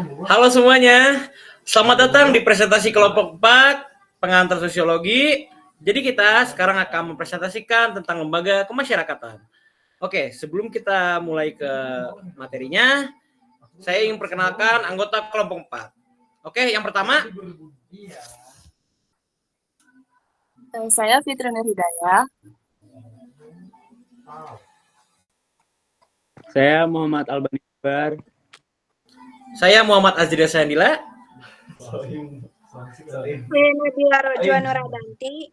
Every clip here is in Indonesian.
Halo semuanya, selamat datang di presentasi kelompok 4 pengantar sosiologi. Jadi kita sekarang akan mempresentasikan tentang lembaga kemasyarakatan. Oke, sebelum kita mulai ke materinya, saya ingin perkenalkan anggota kelompok 4. Oke, yang pertama. Saya Fitri Nurhidayah. Saya Muhammad Albani Akbar. Saya Muhammad Azria Sandila. Saya Nabila Rojwa Nuradanti.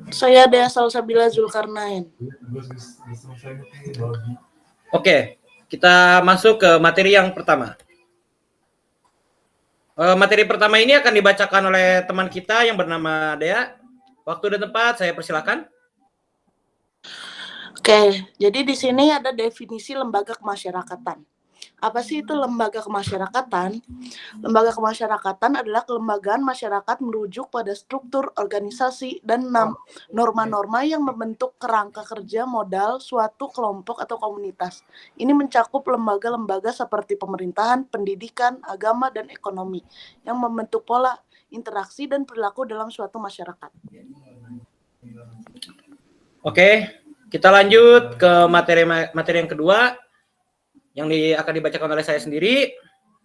Saya Dea Salsabila Zulkarnain. Oke, kita masuk ke materi yang pertama. Materi pertama ini akan dibacakan oleh teman kita yang bernama Dea. Waktu dan tempat saya persilakan. Oke, jadi di sini ada definisi lembaga kemasyarakatan. Apa sih itu lembaga kemasyarakatan? Lembaga kemasyarakatan adalah kelembagaan masyarakat merujuk pada struktur organisasi dan norma-norma yang membentuk kerangka kerja modal suatu kelompok atau komunitas. Ini mencakup lembaga-lembaga seperti pemerintahan, pendidikan, agama, dan ekonomi yang membentuk pola interaksi dan perilaku dalam suatu masyarakat. Oke, kita lanjut ke materi yang kedua yang akan dibacakan oleh saya sendiri.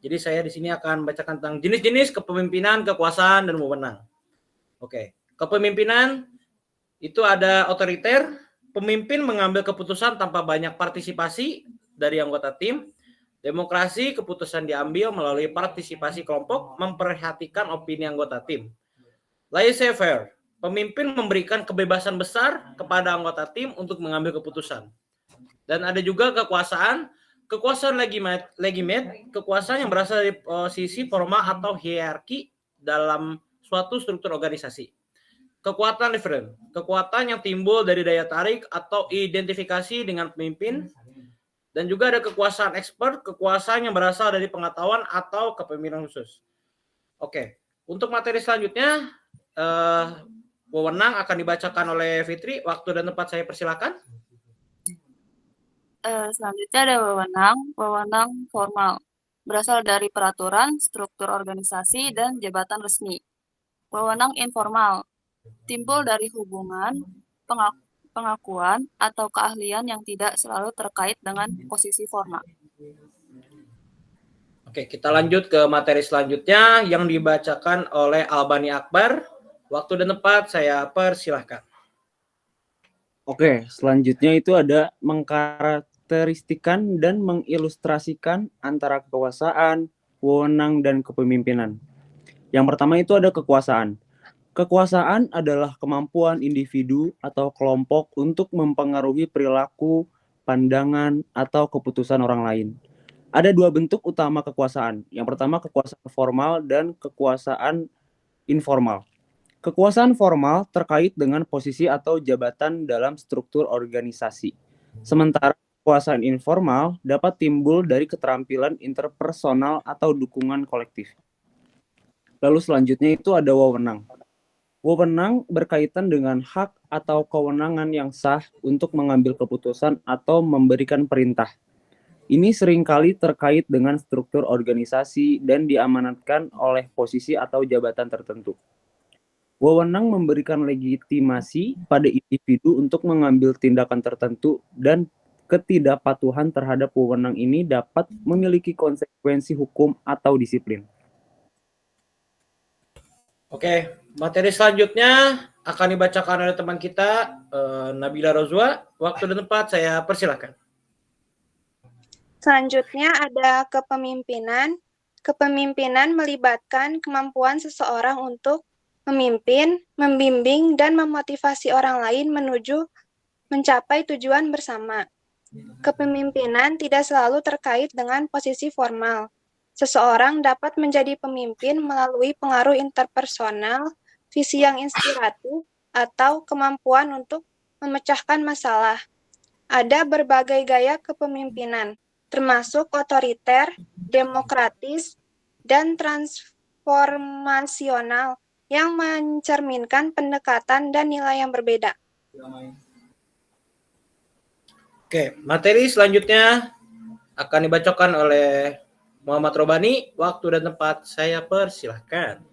Jadi saya di sini akan membacakan tentang jenis-jenis kepemimpinan, kekuasaan, dan wewenang. Oke, kepemimpinan itu ada otoriter, pemimpin mengambil keputusan tanpa banyak partisipasi dari anggota tim. Demokrasi, keputusan diambil melalui partisipasi kelompok, memperhatikan opini anggota tim. Laissez-faire, pemimpin memberikan kebebasan besar kepada anggota tim untuk mengambil keputusan. Dan ada juga kekuasaan legitimate, kekuasaan yang berasal dari posisi formal atau hierarki dalam suatu struktur organisasi. Kekuatan referent, kekuatan yang timbul dari daya tarik atau identifikasi dengan pemimpin. Dan juga ada kekuasaan expert, kekuasaan yang berasal dari pengetahuan atau kepemimpinan khusus. Oke, untuk materi selanjutnya, wewenang akan dibacakan oleh Fitri. Waktu dan tempat saya persilakan. Selanjutnya ada wewenang formal, berasal dari peraturan, struktur organisasi, dan jabatan resmi. Wewenang informal, timbul dari hubungan, pengakuan, atau keahlian yang tidak selalu terkait dengan posisi formal. Oke, kita lanjut ke materi selanjutnya yang dibacakan oleh Albani Akbar. Waktu dan tempat saya persilahkan. Oke, selanjutnya itu ada mengkarakteristikan dan mengilustrasikan antara kekuasaan, wewenang, dan kepemimpinan. Yang pertama itu ada kekuasaan. Kekuasaan adalah kemampuan individu atau kelompok untuk mempengaruhi perilaku, pandangan, atau keputusan orang lain. Ada dua bentuk utama kekuasaan. Yang pertama kekuasaan formal dan kekuasaan informal. Kekuasaan formal terkait dengan posisi atau jabatan dalam struktur organisasi. Sementara kekuasaan informal dapat timbul dari keterampilan interpersonal atau dukungan kolektif. Lalu selanjutnya itu ada wewenang. Wewenang berkaitan dengan hak atau kewenangan yang sah untuk mengambil keputusan atau memberikan perintah. Ini seringkali terkait dengan struktur organisasi dan diamanatkan oleh posisi atau jabatan tertentu. Wewenang memberikan legitimasi pada individu untuk mengambil tindakan tertentu dan ketidakpatuhan terhadap wewenang ini dapat memiliki konsekuensi hukum atau disiplin. Oke, materi selanjutnya akan dibacakan oleh teman kita Nabila Rojwa. Waktu dan tempat saya persilahkan. Selanjutnya ada kepemimpinan. Kepemimpinan melibatkan kemampuan seseorang untuk memimpin, membimbing, dan memotivasi orang lain menuju mencapai tujuan bersama. Kepemimpinan tidak selalu terkait dengan posisi formal. Seseorang dapat menjadi pemimpin melalui pengaruh interpersonal, visi yang inspiratif, atau kemampuan untuk memecahkan masalah. Ada berbagai gaya kepemimpinan, termasuk otoriter, demokratis, dan transformasional yang mencerminkan pendekatan dan nilai yang berbeda. Oke, materi selanjutnya akan dibacakan oleh Muhammad Robani. Waktu dan tempat saya persilahkan.